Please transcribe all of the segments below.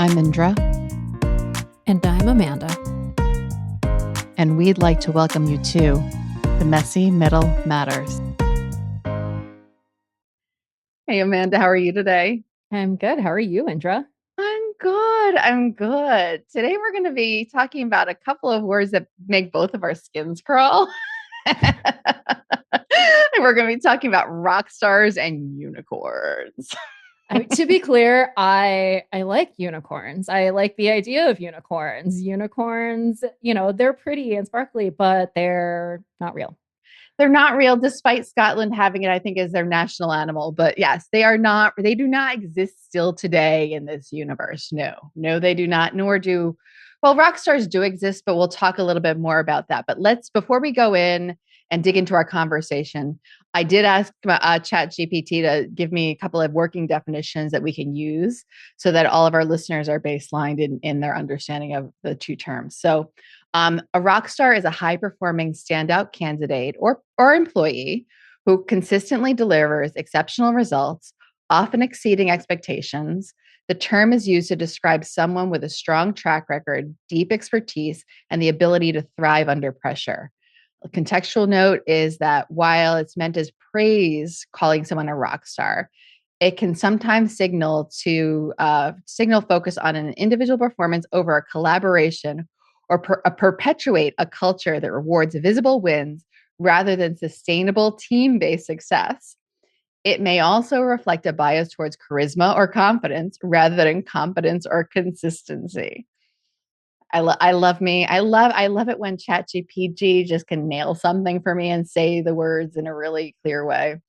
I'm Indra, And I'm Amanda. and we'd like to welcome you to The Messy Middle Matters. Hey, Amanda, how are you today? I'm good. How are you, Indra? I'm good. I'm good. Today we're going to be talking about a couple of words that make both of our skins crawl. And we're going to be talking about rock stars and unicorns. To be clear, I like unicorns. I like the idea of unicorns. Unicorns, they're pretty and sparkly, but they're not real. They're not real, despite Scotland having it, I think, as their national animal. But yes, they are not, they do not exist still today in this universe. No, they do not, nor do, well, rock stars do exist, but we'll talk a little bit more about that. But before we go in and dig into our conversation, I did ask ChatGPT to give me a couple of working definitions that we can use so that all of our listeners are baselined in their understanding of the two terms. So, a rock star is a high-performing standout candidate or employee who consistently delivers exceptional results, often exceeding expectations. The term is used to describe someone with a strong track record, deep expertise, and the ability to thrive under pressure. A contextual note is that while it's meant as praise, calling someone a rock star, it can sometimes signal focus on an individual performance over a collaboration or perpetuate a culture that rewards visible wins rather than sustainable team-based success. It may also reflect a bias towards charisma or confidence rather than competence or consistency. I love me. I love it when ChatGPT just can nail something for me and say the words in a really clear way.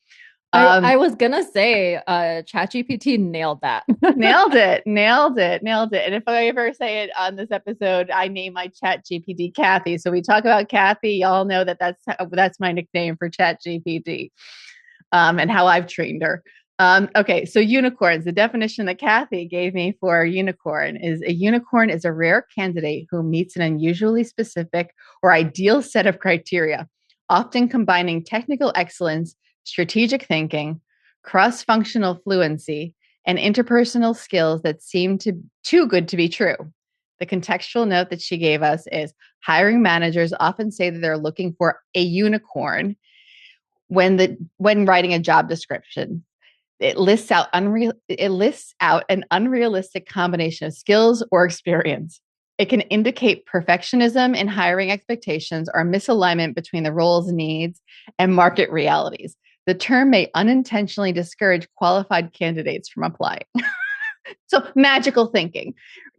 I was gonna say, ChatGPT nailed that. Nailed it. And if I ever say it on this episode, I name my ChatGPT Kathy. So we talk about Kathy. Y'all know that's my nickname for ChatGPT, and how I've trained her. Okay, so unicorns. The definition that Kathy gave me for a unicorn is a rare candidate who meets an unusually specific or ideal set of criteria, often combining technical excellence, strategic thinking, cross-functional fluency, and interpersonal skills that seem too good to be true. The contextual note that she gave us is hiring managers often say that they're looking for a unicorn when writing a job description. It lists out an unrealistic combination of skills or experience. It can indicate perfectionism in hiring expectations or misalignment between the role's needs and market realities. The term may unintentionally discourage qualified candidates from applying. So magical thinking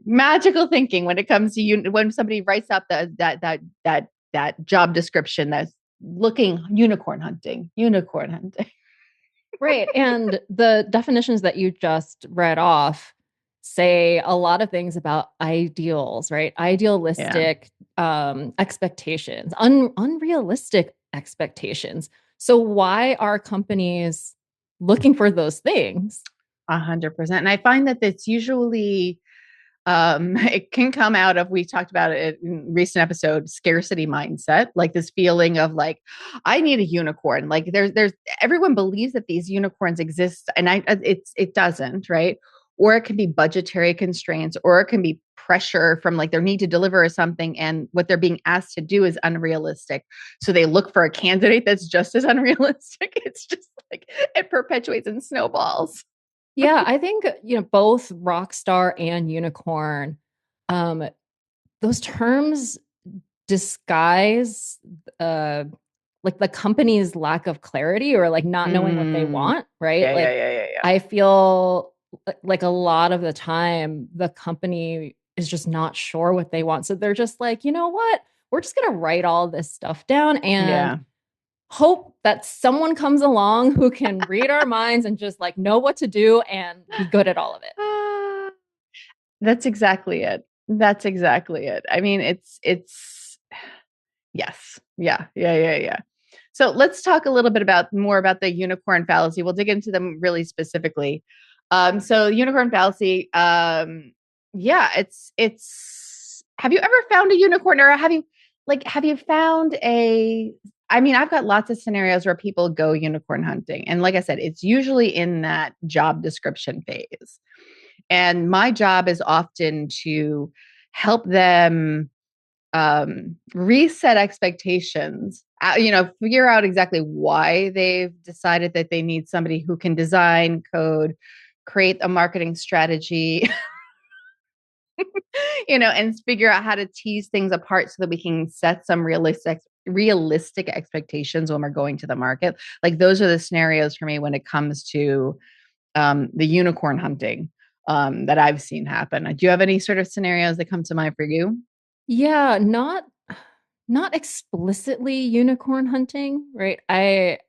when it comes to when somebody writes up that job description that's looking unicorn hunting. Right. And the definitions that you just read off say a lot of things about ideals, right? Idealistic expectations, unrealistic expectations. So why are companies looking for those things? 100%. And I find that it's usually it can come out of, we talked about it in recent episodes, scarcity mindset, like this feeling of like, I need a unicorn. Like there's everyone believes that these unicorns exist, and it doesn't, right? Or it can be budgetary constraints, or it can be pressure from like their need to deliver something, and what they're being asked to do is unrealistic. So they look for a candidate that's just as unrealistic. It's just like it perpetuates and snowballs. Yeah, I think, both rockstar and unicorn, those terms disguise like the company's lack of clarity or like not knowing what they want, right? Yeah. I feel like a lot of the time the company is just not sure what they want. So they're just like, you know what? We're just going to write all this stuff down and Yeah. hope that someone comes along who can read our minds and just like know what to do and be good at all of it. That's exactly it. I mean, it's yes. Yeah. So let's talk a little bit more about the unicorn fallacy. We'll dig into them really specifically. So unicorn fallacy, yeah, it's have you ever found a unicorn, or have you found I mean, I've got lots of scenarios where people go unicorn hunting. And like I said, it's usually in that job description phase. And my job is often to help them reset expectations, figure out exactly why they've decided that they need somebody who can design, code, create a marketing strategy, and figure out how to tease things apart so that we can set some realistic expectations when we're going to the market. Like those are the scenarios for me when it comes to the unicorn hunting that I've seen happen. Do you have any sort of scenarios that come to mind for you? Yeah, not explicitly unicorn hunting, right? I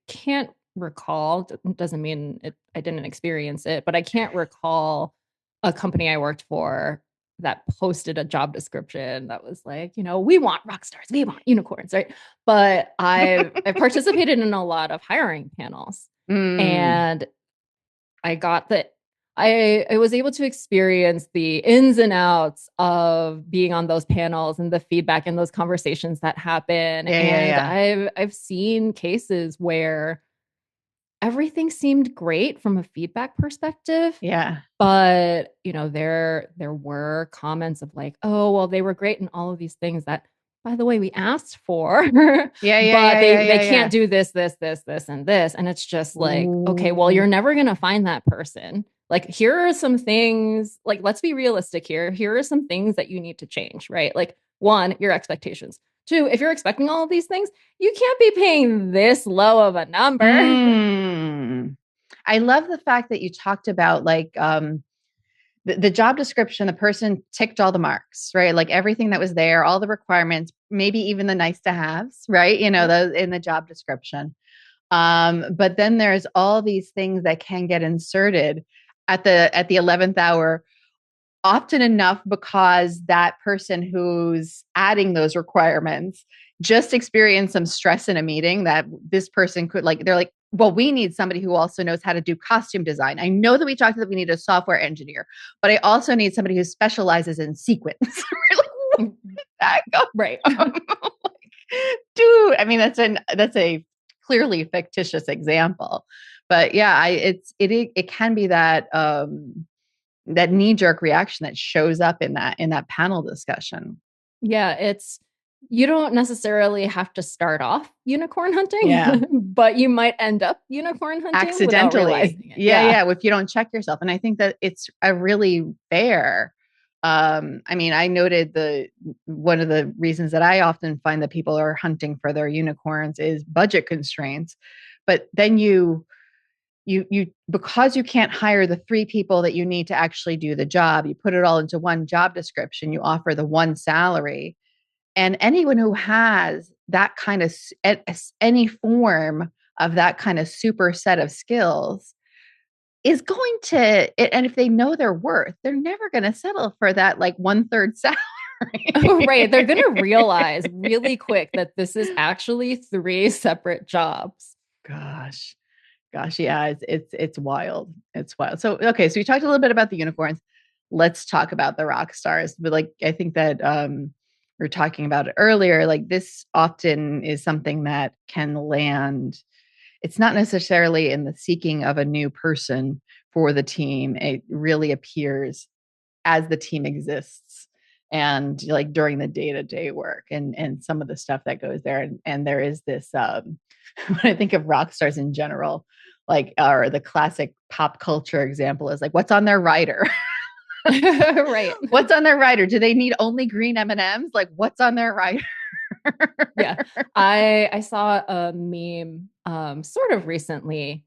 can't recall, doesn't mean I didn't experience it, but I can't recall a company I worked for that posted a job description that was like, we want rock stars, we want unicorns, right? But I participated in a lot of hiring panels, Mm, and I got that I was able to experience the ins and outs of being on those panels and the feedback and those conversations that happen. yeah, yeah, And yeah. I've seen cases where everything seemed great from a feedback perspective, Yeah. but there were comments of like, oh, well, they were great in all of these things that, by the way, we asked for, Yeah, yeah, but yeah, they yeah, they yeah, can't yeah. do this, and this. And it's just like, okay, well, Ooh. you're never gonna find that person. Like, here are some things, like, let's be realistic here. Here are some things that you need to change, right? Like, one, your expectations. Two, if you're expecting all of these things, you can't be paying this low of a number. Mm. I love the fact that you talked about like the job description, the person ticked all the marks, right? Like everything that was there, all the requirements, maybe even the nice to haves, right? Yep. Those in the job description. But then there's all these things that can get inserted at the 11th hour, often enough because that person who's adding those requirements just experienced some stress in a meeting that this person could, like, they're like, well, we need somebody who also knows how to do costume design. I know that we talked that we need a software engineer, but I also need somebody who specializes in sequence. Like, where did that go Right. from? Dude, I mean, that's a clearly fictitious example, but yeah, it can be that knee jerk reaction that shows up in that panel discussion. Yeah, you don't necessarily have to start off unicorn Yeah. hunting, but you might end up unicorn hunting without Accidentally. realizing it. Yeah, Yeah. yeah. If you don't check yourself. And I think that it's a really fair. I mean, I noted the one of the reasons that I often find that people are hunting for their unicorns is budget constraints. But then you because you can't hire the three people that you need to actually do the job, you put it all into one job description, you offer the one salary. And anyone who has that kind of any form of that kind of super set of skills is going to, and if they know their worth, they're never going to settle for that like one third salary. Oh, right. They're going to realize really quick that this is actually three separate jobs. Gosh, gosh, yeah, it's wild. It's wild. So okay, so we talked a little bit about the unicorns. Let's talk about the rock stars. But like I think that we were talking about it earlier. Like this often is something that can land. It's not necessarily in the seeking of a new person for the team. It really appears as the team exists and like during the day-to-day work and some of the stuff that goes there. And there is this when I think of rock stars in general, like, or the classic pop culture example is like, what's on their rider? Right. What's on their rider? Do they need only green M&Ms? Like, what's on their rider? Yeah. I saw a meme sort of recently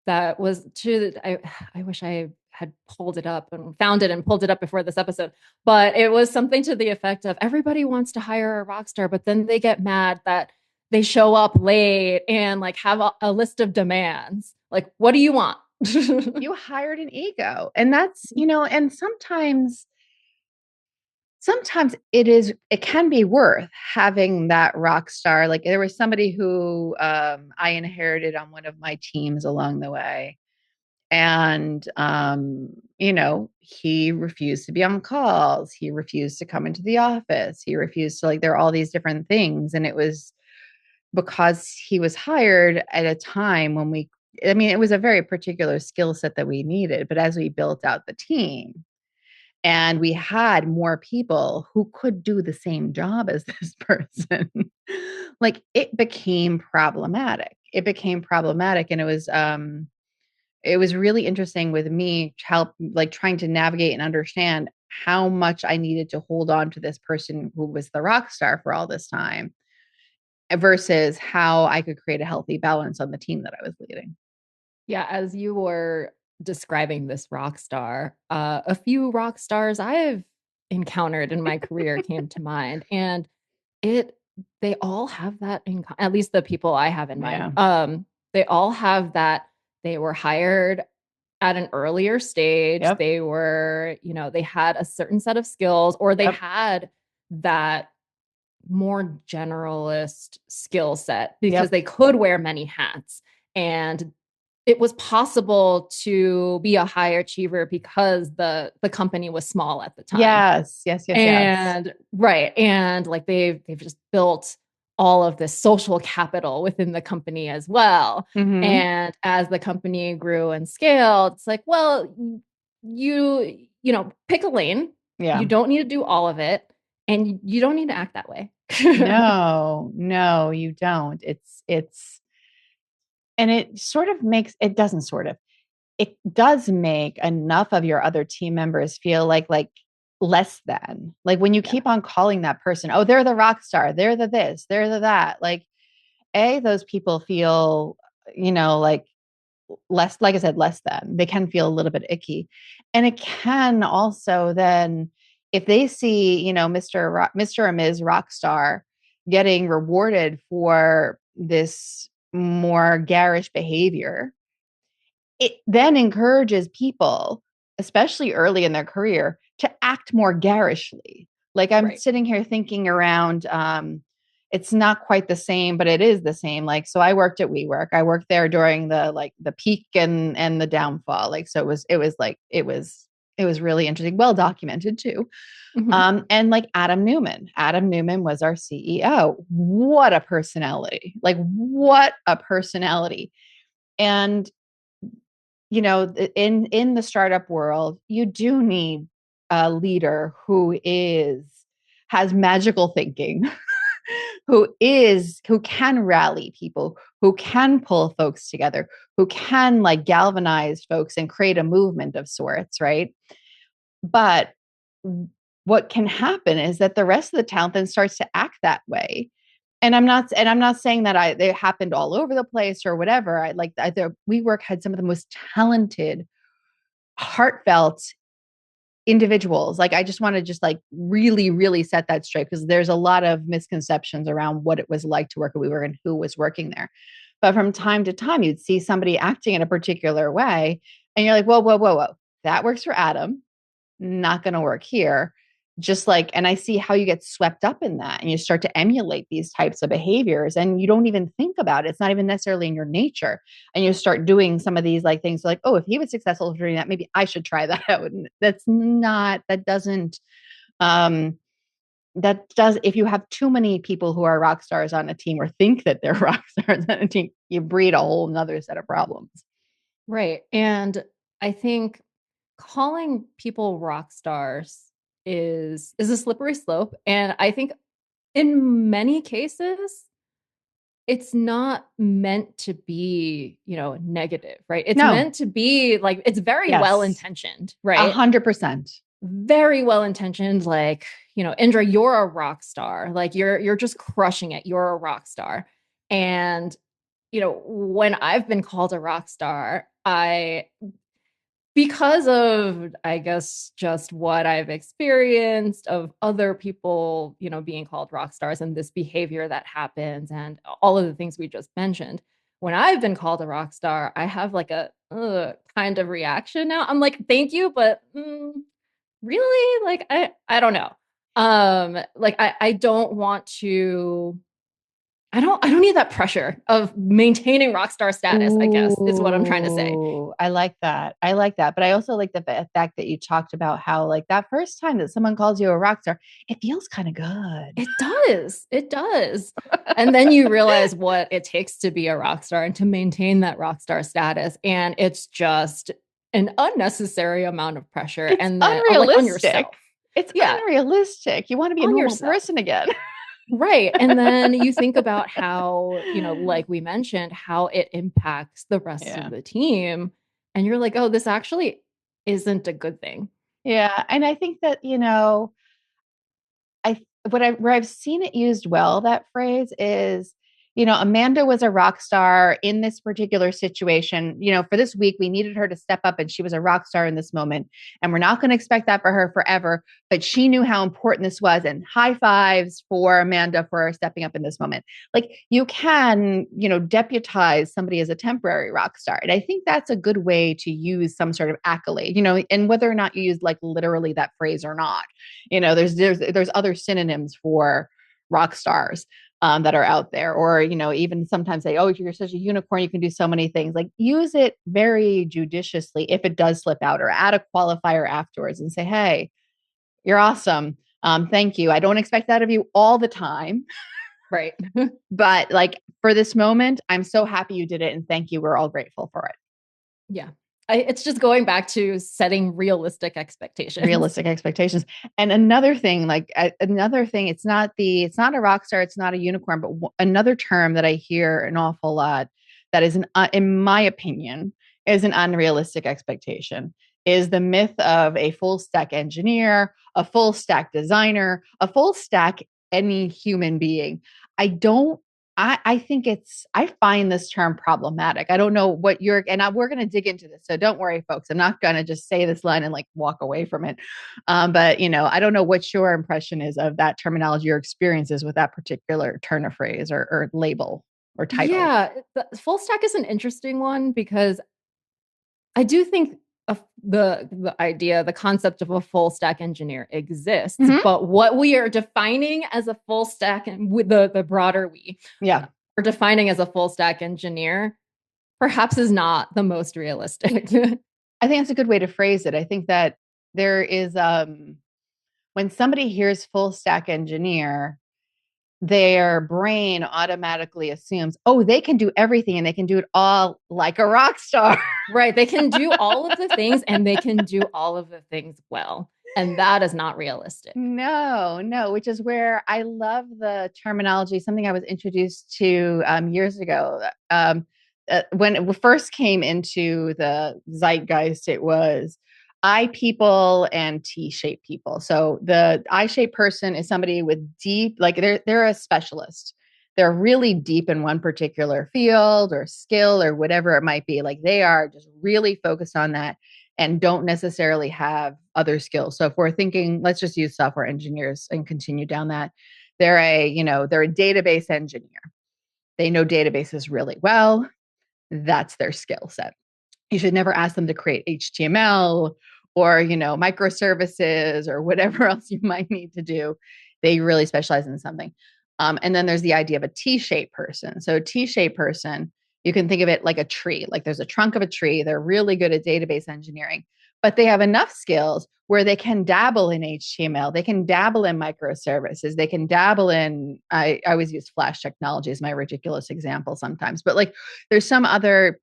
that was to I wish I had pulled it up and found it and pulled it up before this episode, but it was something to the effect of everybody wants to hire a rock star, but then they get mad that they show up late and like have a list of demands. Like, what do you want? You hired an ego. And that's, and sometimes it can be worth having that rock star. Like there was somebody who I inherited on one of my teams along the way. And he refused to be on calls, he refused to come into the office, he refused to, like, there are all these different things. And it was because he was hired at a time when I mean, it was a very particular skill set that we needed, but as we built out the team and we had more people who could do the same job as this person, like it became problematic. It became problematic. And it was really interesting with me to help like trying to navigate and understand how much I needed to hold on to this person who was the rock star for all this time versus how I could create a healthy balance on the team that I was leading. Yeah, as you were describing this rock star, a few rock stars I've encountered in my career came to mind, and it they all have that at least the people I have in mind. Yeah. They all have that they were hired at an earlier stage. Yep. They were, they had a certain set of skills, or they Yep. had that more generalist skill set because Yep. they could wear many hats. And it was possible to be a high achiever because the company was small at the time. Yes. Yes. Yes. Yes. And right. And like they've just built all of this social capital within the company as well. Mm-hmm. And as the company grew and scaled, it's like, well, pick a lane. You Yeah. don't need to do all of it. And you don't need to act that way. No, no, you don't. And it sort of makes, it doesn't sort of, it does make enough of your other team members feel like less than. Like when you Yeah. keep on calling that person, oh, they're the rock star, they're the this, they're the that. Like, those people feel, like less, like I said, less than. They can feel a little bit icky. And it can also then, if they see, Mr. or Ms. Rockstar getting rewarded for this more garish behavior, it then encourages people, especially early in their career, to act more garishly. Like I'm Right. sitting here thinking around, it's not quite the same, but it is the same. Like, so I worked at WeWork. I worked there during the peak and the downfall. Like, so it was really interesting, well documented too. Mhm. And like Adam Newman. Adam Newman was our CEO. What a personality. Like, what a personality. And in the startup world, you do need a leader who has magical thinking, who can rally people, who can pull folks together, who can like galvanize folks and create a movement of sorts, right? But what can happen is that the rest of the talent then starts to act that way. And I'm not saying that they happened all over the place or whatever. WeWork had some of the most talented, heartfelt individuals. Like I just want to just like really, really set that straight because there's a lot of misconceptions around what it was like to work at WeWork and who was working there. But from time to time, you'd see somebody acting in a particular way, and you're like, whoa, whoa, whoa, whoa, that works for Adam, not going to work here. Just like, and I see how you get swept up in that and you start to emulate these types of behaviors and you don't even think about it. It's not even necessarily in your nature. And you start doing some of these like things like, oh, if he was successful doing that, maybe I should try that out. And um, if you have too many people who are rock stars on a team or think that they're rock stars on a team, you breed a whole nother set of problems. Right. And I think calling people rock stars is a slippery slope. And I think in many cases, it's not meant to be, negative, right? It's No. meant to be like it's very well Yes. intentioned, a right? hundred percent. Very well intentioned, like, Indra, you're a rock star. Like you're just crushing it. You're a rock star. And when I've been called a rock star, because of, I guess, just what I've experienced of other people, being called rock stars and this behavior that happens and all of the things we just mentioned. When I've been called a rock star, I have like a kind of reaction now. I'm like, thank you, but really, like, I don't know. Like I don't want to I don't need that pressure of maintaining rock star status, I guess, is what I'm trying to say. Ooh, I like that. I like that. But I also like the fact that you talked about how, like, that first time that someone calls you a rock star, it feels kind of good. It does. It does. And then you realize what it takes to be a rock star and to maintain that rock star status. And it's just an unnecessary amount of pressure It's and that like on unrealistic. yourself. It's Yeah, unrealistic. You want to be a on normal yourself. person again. Right. And then you think about how, like we mentioned, how it impacts the rest of Yeah. the team. And you're like, oh, this actually isn't a good thing. Yeah. And I think that, where I've seen it used well, that phrase is, Amanda was a rock star in this particular situation. For this week, we needed her to step up and she was a rock star in this moment. And we're not going to expect that for her forever, but she knew how important this was. And high fives for Amanda for stepping up in this moment. Like, you can, deputize somebody as a temporary rock star. And I think that's a good way to use some sort of accolade, and whether or not you use like literally that phrase or not. There's other synonyms for rock stars that are out there, or even sometimes say, oh, you're such a unicorn, you can do so many things. Like, use it very judiciously if it does slip out, or add a qualifier afterwards and say, hey, you're awesome, thank you, I don't expect that of you all the time, Right. but like, for this moment, I'm so happy you did it, and thank you, we're all grateful for it. Yeah. It's just going back to setting realistic expectations. Realistic expectations. And another thing, it's not a rock star, it's not a unicorn, but another term that I hear an awful lot that is in my opinion, is an unrealistic expectation, is the myth of a full stack engineer, a full stack designer, a full stack any human being. I don't I think I find this term problematic. I don't know what we're going to dig into this. So don't worry, folks. I'm not going to just say this line and like walk away from it. But, I don't know what your impression is of that terminology or experiences with that particular turn of phrase or label or title. Yeah. The full stack is an interesting one because I do think the idea, the concept of a full stack engineer exists, Mm-hmm. but what we are defining as a full stack and with the broader we Yeah. are defining as a full stack engineer perhaps is not the most realistic. I think that's a good way to phrase it. I think that there is, when somebody hears full stack engineer, their brain automatically assumes, oh, they can do everything and they can do it all like a rock star. Right. They can do all of the things and they can do all of the things well. And that is not realistic. No, no, which is where I love the terminology, something I was introduced to years ago. When it first came into the zeitgeist, it was I people and T shaped people. So the I shaped person is somebody with deep, like they're a specialist. They're really deep in one particular field or skill or whatever it might be. Like, they are just really focused on that and don't necessarily have other skills. So if we're thinking, let's just use software engineers and continue down that. They're a database engineer. They know databases really well. That's their skill set. You should never ask them to create HTML or, microservices or whatever else you might need to do. They really specialize in something. And then there's the idea of a T-shaped person. So a T-shaped person, you can think of it like a tree. Like, there's a trunk of a tree. They're really good at database engineering, but they have enough skills where they can dabble in HTML. They can dabble in microservices. They can dabble in, I always use Flash technology as my ridiculous example sometimes, but like, there's other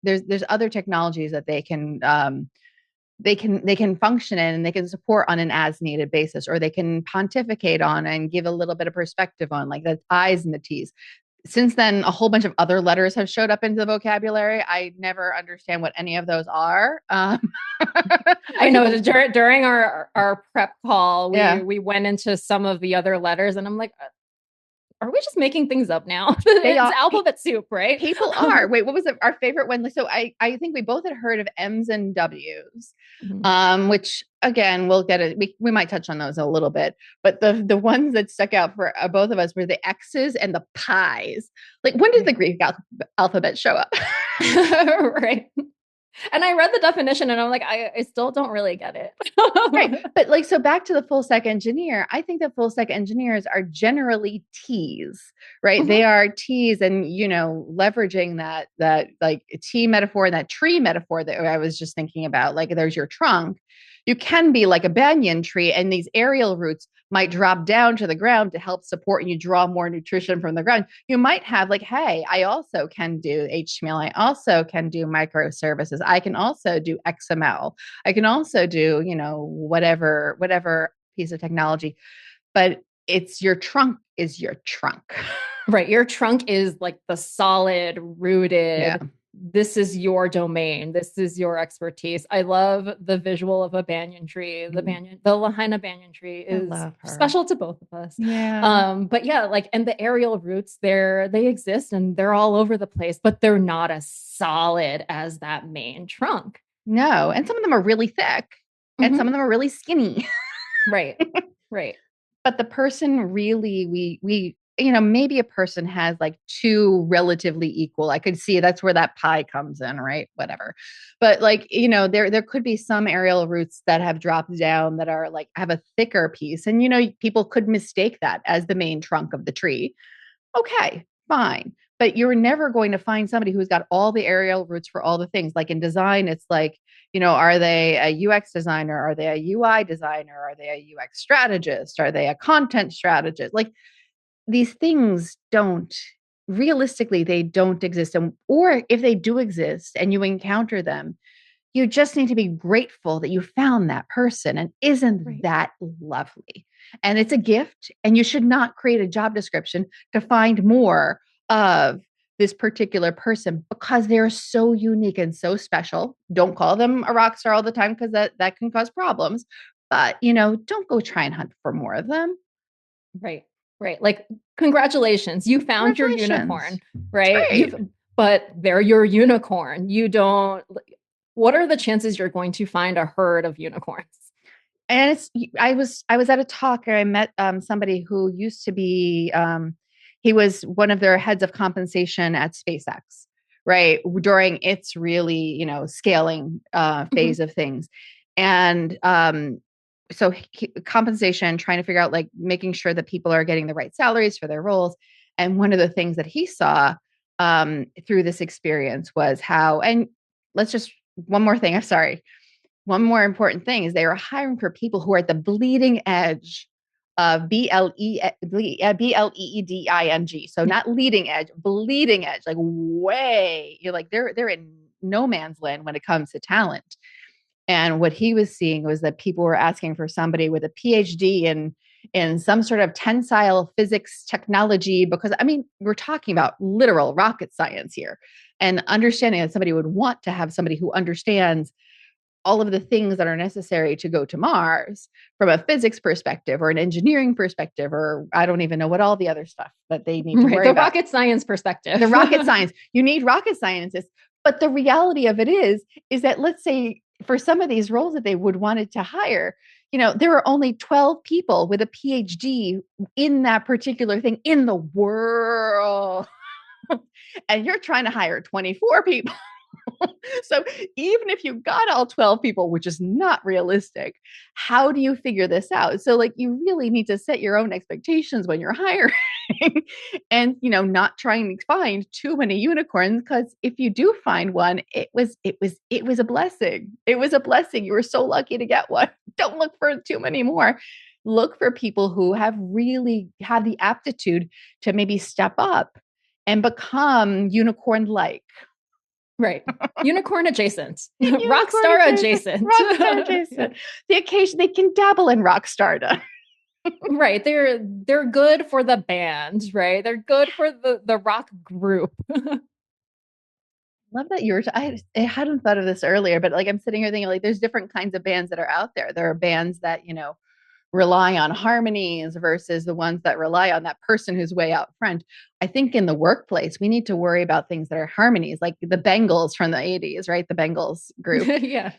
technologies that they can function in, and they can support on an as needed basis, or they can pontificate on and give a little bit of perspective on, like, the I's and the T's. Since then, a whole bunch of other letters have showed up into the vocabulary. I never understand what any of those are. I know during our prep call, Yeah. we went into some of the other letters and I'm like, are we just making things up now? They It's are. alphabet soup, right? People are. Wait, what was our favorite one? So I think we both had heard of M's and W's, Mhm. which again, we'll get it. We might touch on those a little bit, but the ones that stuck out for both of us were the X's and the pies. Like, when did the Greek alphabet show up? Right. And I read the definition and I'm like, I still don't really get Right. it. But like, so back to the full stack engineer, I think that full stack engineers are generally T's, right? Mhm. They are T's and, leveraging that like T metaphor and that tree metaphor that I was just thinking about, like there's your trunk. You can be like a banyan tree, and these aerial roots might drop down to the ground to help support and you draw more nutrition from the ground. You might have like, hey, I also can do HTML. I also can do microservices. I can also do XML. I can also do, whatever piece of technology, but it's your trunk is your trunk. Right. Your trunk is like the solid, Yeah. rooted, this is your domain. This is your expertise. I love the visual of a banyan tree. The Lahaina banyan tree I is love her. special to both of us. Yeah. But yeah, like, and the aerial roots, they exist and they're all over the place, but they're not as solid as that main trunk. No. And some of them are really thick and some Mhm. of them are really skinny. Right. Right. But the person really, maybe a person has like two relatively equal. I could see that's where that pie comes in, right? Whatever. But like, there could be some aerial roots that have dropped down that are like have a thicker piece. And people could mistake that as the main trunk of the tree. Okay, fine. But you're never going to find somebody who's got all the aerial roots for all the things. Like in design, it's like, are they a UX designer? Are they a UI designer? Are they a UX strategist? Are they a content strategist? Like these things don't, realistically, they don't exist. Or if they do exist and you encounter them, you just need to be grateful that you found that person. And isn't Right. that lovely? And it's a gift. And you should not create a job description to find more of this particular person because they're so unique and so special. Don't call them a rock star all the time because that can cause problems. But, don't go try and hunt for more of them. Right. Right. Like, congratulations, you found your Congratulations. unicorn, It's right? great. But they're your unicorn. You don't, what are the chances you're going to find a herd of unicorns? And I was at a talk and I met somebody who used to be he was one of their heads of compensation at SpaceX, right, during its really scaling phase Mhm. of things. And so compensation, trying to figure out like making sure that people are getting the right salaries for their roles. And one of the things that he saw through this experience was how, and let's just one more thing, I'm sorry, one more important thing is they are hiring for people who are at the bleeding edge of BLEEDING. So not leading edge, bleeding edge, like way, you're like they're in no man's land when it comes to talent. And what he was seeing was that people were asking for somebody with a PhD in some sort of tensile physics technology, because I mean, we're talking about literal rocket science here. And understanding that somebody would want to have somebody who understands all of the things that are necessary to go to Mars from a physics perspective or an engineering perspective, or I don't even know what all the other stuff that they need to Right. worry The about. rocket science perspective. The rocket science, you need rocket scientists. But the reality of it is that let's say for some of these roles that they would wanted to hire, there are only 12 people with a PhD in that particular thing in the world. And you're trying to hire 24 people. So even if you got all 12 people, which is not realistic, how do you figure this out? So like you really need to set your own expectations when you're hiring and not trying to find too many unicorns, because if you do find one, it was a blessing. It was a blessing. You were so lucky to get one. Don't look for too many more. Look for people who have really have the aptitude to maybe step up and become unicorn like. Right. Unicorn adjacent. Unicorn Rockstar adjacent, adjacent. rockstar Yeah. adjacent. The occasion they can dabble in rock stardom. Right. They're good for the band, right? They're good for the rock group. Love that I hadn't thought of this earlier, but like I'm sitting here thinking like there's different kinds of bands that are out there. There are bands that rely on harmonies versus the ones that rely on that person who's way out front. I think in the workplace we need to worry about things that are harmonies, like the Bangles from the '80s, right? The Bangles group. Yeah.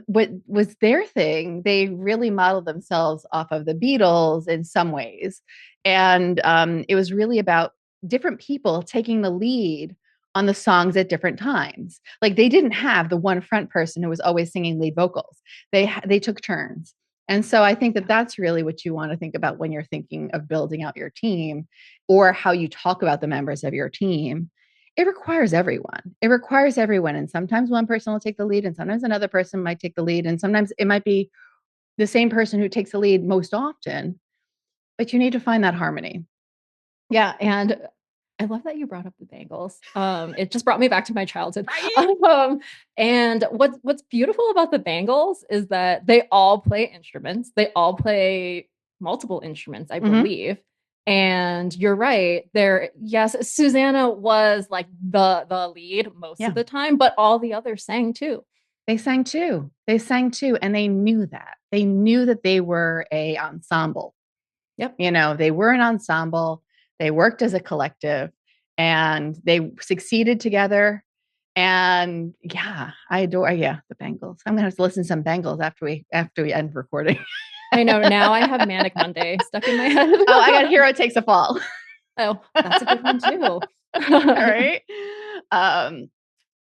What was their thing? They really modeled themselves off of the Beatles in some ways. And it was really about different people taking the lead on the songs at different times. Like they didn't have the one front person who was always singing lead vocals. They took turns. And so I think that that's really what you want to think about when you're thinking of building out your team or how you talk about the members of your team. It requires everyone. It requires everyone. And sometimes one person will take the lead and sometimes another person might take the lead. And sometimes it might be the same person who takes the lead most often, but you need to find that harmony. Yeah. And I love that you brought up the Bangles. It just brought me back to my childhood. Right? And what's beautiful about the Bangles is that they all play instruments. They all play multiple instruments, I believe. And you're right. There, yes, Susanna was like the lead most of the time, but all the others sang too. They sang too. They sang too. And they knew that. They knew that they were a ensemble. Yep. You know, they were an ensemble. They worked as a collective and they succeeded together. And yeah, I adore the Bangles. I'm gonna have to listen to some Bangles after we end recording. I know. Now I have Manic Monday stuck in my head. Oh, I got Hero Takes a Fall. Oh, that's a good one too. All right.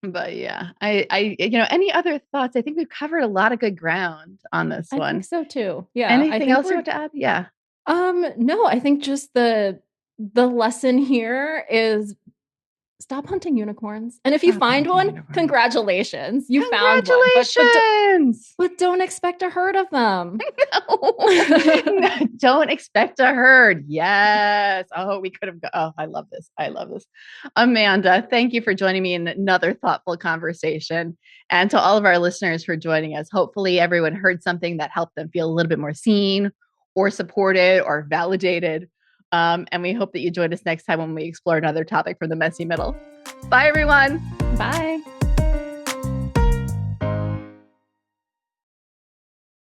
But yeah, I any other thoughts? I think we've covered a lot of good ground on this one. I think so too. Yeah. Anything else you want to add? Yeah. No, I think just the lesson here is stop hunting unicorns. And if you find one, congratulations. You found one. But don't expect a herd of them. No, don't expect a herd. Yes. Oh, we could have. Oh, I love this. I love this. Amanda, thank you for joining me in another thoughtful conversation. And to all of our listeners for joining us. Hopefully everyone heard something that helped them feel a little bit more seen or supported or validated. And we hope that you join us next time when we explore another topic from the messy middle. Bye, everyone. Bye.